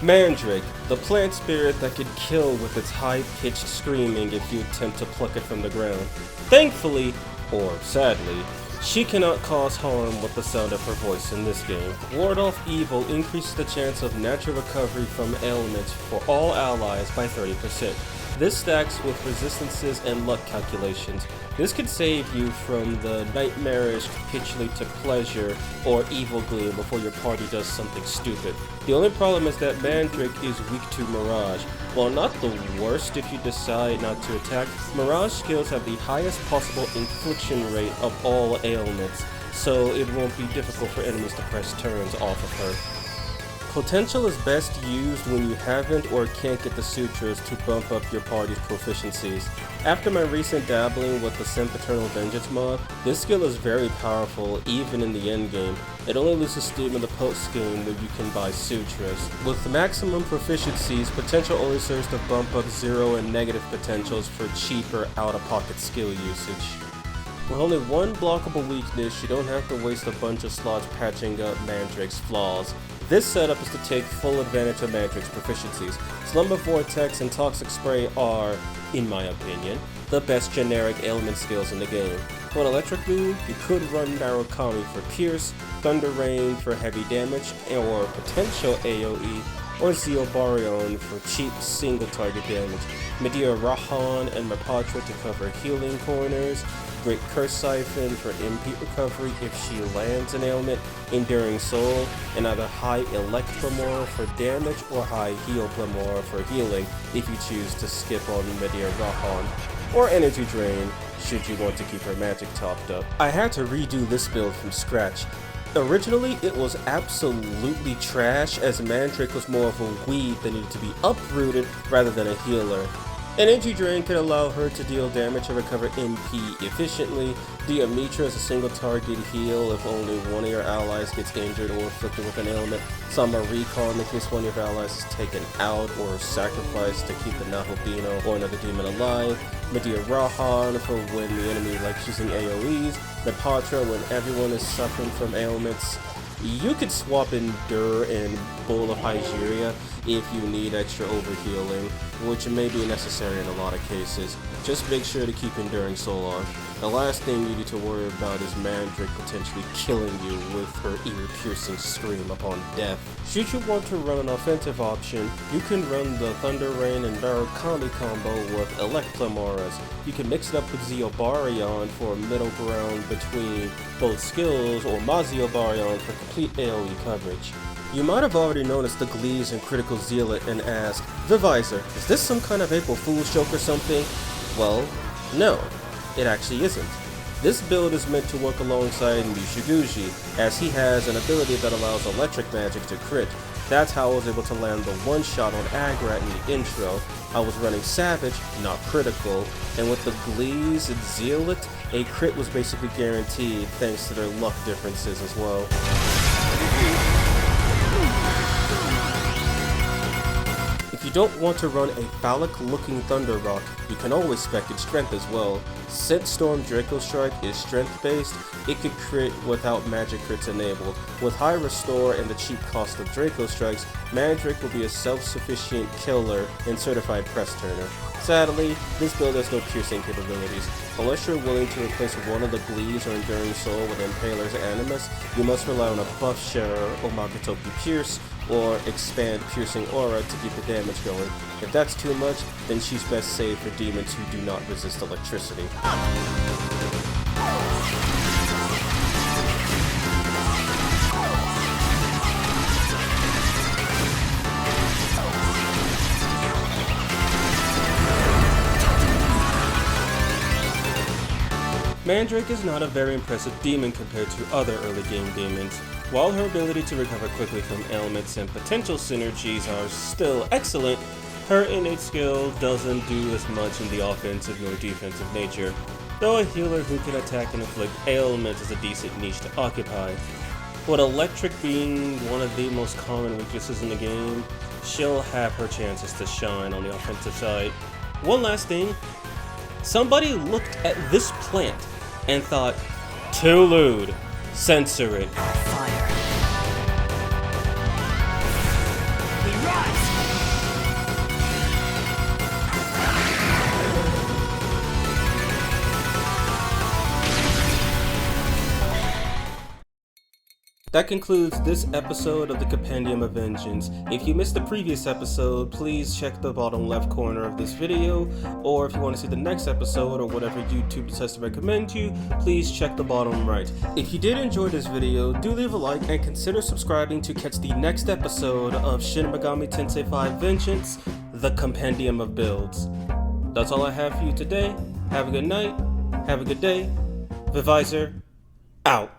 Mandrake, the plant spirit that could kill with its high-pitched screaming if you attempt to pluck it from the ground. Thankfully, or sadly, she cannot cause harm with the sound of her voice in this game. Ward off evil increases the chance of natural recovery from ailments for all allies by 30%. This stacks with resistances and luck calculations. This could save you from the nightmarish capitulate to pleasure or evil gleam before your party does something stupid. The only problem is that Mandrake is weak to Mirage. While not the worst if you decide not to attack, Mirage skills have the highest possible infliction rate of all ailments, so it won't be difficult for enemies to press turns off of her. Potential is best used when you haven't or can't get the sutras to bump up your party's proficiencies. After my recent dabbling with the Sempiternal Vengeance mod, this skill is very powerful even in the endgame. It only loses steam in the post-game when you can buy sutras. With maximum proficiencies, potential only serves to bump up 0 and negative potentials for cheaper out-of-pocket skill usage. With only one blockable weakness, you don't have to waste a bunch of slots patching up Mandrake's flaws. This setup is to take full advantage of Mandrake's proficiencies. Slumber Vortex and Toxic Spray are, in my opinion, the best generic ailment skills in the game. For an electric move, you could run Narukami for Pierce, Thunder Rain for heavy damage or potential AoE, or Zeobarion for cheap single target damage, Medea Rahan and Mapatra to cover healing corners, Great Curse Siphon for MP recovery if she lands an ailment, Enduring Soul, and either High Electromore for damage or High Heal Blamore for healing if you choose to skip on Medea Rahan, or Energy Drain should you want to keep her magic topped up. I had to redo this build from scratch. Originally, it was absolutely trash as Mandrake was more of a weed that needed to be uprooted rather than a healer. Energy Drain could allow her to deal damage and recover MP efficiently. Diomitra is a single target heal if only one of your allies gets injured or afflicted with an ailment. Sama Recon in case one of your allies is taken out or sacrificed to keep the Nahobino or another demon alive. Medea Rahan for when the enemy likes using AoEs. Mapatra when everyone is suffering from ailments. You could swap Endure and Bowl of Hygeria if you need extra overhealing, which may be necessary in a lot of cases. Just make sure to keep Enduring Soul on. The last thing you need to worry about is Mandrake potentially killing you with her ear-piercing scream upon death. Should you want to run an offensive option, you can run the Thunder Rain and Narukami combo with Electlamoras. You can mix it up with Zeobarion for a middle ground between both skills, or Maziobarion for complete AoE coverage. You might have already noticed the Glees and Critical Zealot and asked, "The Visor, is this some kind of April Fool's joke or something?" Well, no, it actually isn't. This build is meant to work alongside Nishiguchi, as he has an ability that allows electric magic to crit. That's how I was able to land the one-shot on Agrat in the intro. I was running Savage, not critical, and with the Glees and Zealot, a crit was basically guaranteed thanks to their luck differences as well. If you don't want to run a phallic-looking Thunder Rock, you can always spec its strength as well. Since Storm Draco Strike is strength-based, it could crit without magic crits enabled. With high restore and the cheap cost of Draco Strikes, Mandrake will be a self-sufficient killer and certified press turner. Sadly, this build has no piercing capabilities. Unless you're willing to replace one of the Glees or Enduring Soul with Impaler's Animus, you must rely on a buff sharer or Makotoki Pierce, or expand Piercing Aura to keep the damage going. If that's too much, then she's best saved for demons who do not resist electricity. Mandrake is not a very impressive demon compared to other early game demons. While her ability to recover quickly from ailments and potential synergies are still excellent, her innate skill doesn't do as much in the offensive nor defensive nature, though a healer who can attack and inflict ailments is a decent niche to occupy. With electric being one of the most common weaknesses in the game, she'll have her chances to shine on the offensive side. One last thing, somebody looked at this plant and thought, too lewd, censor it. Fire. We rise! That concludes this episode of the Compendium of Vengeance. If you missed the previous episode, please check the bottom left corner of this video, or if you want to see the next episode or whatever YouTube decides to recommend you, please check the bottom right. If you did enjoy this video, do leave a like and consider subscribing to catch the next episode of Shin Megami Tensei 5 Vengeance, the Compendium of Builds. That's all I have for you today. Have a good night, have a good day. Vivisor, out.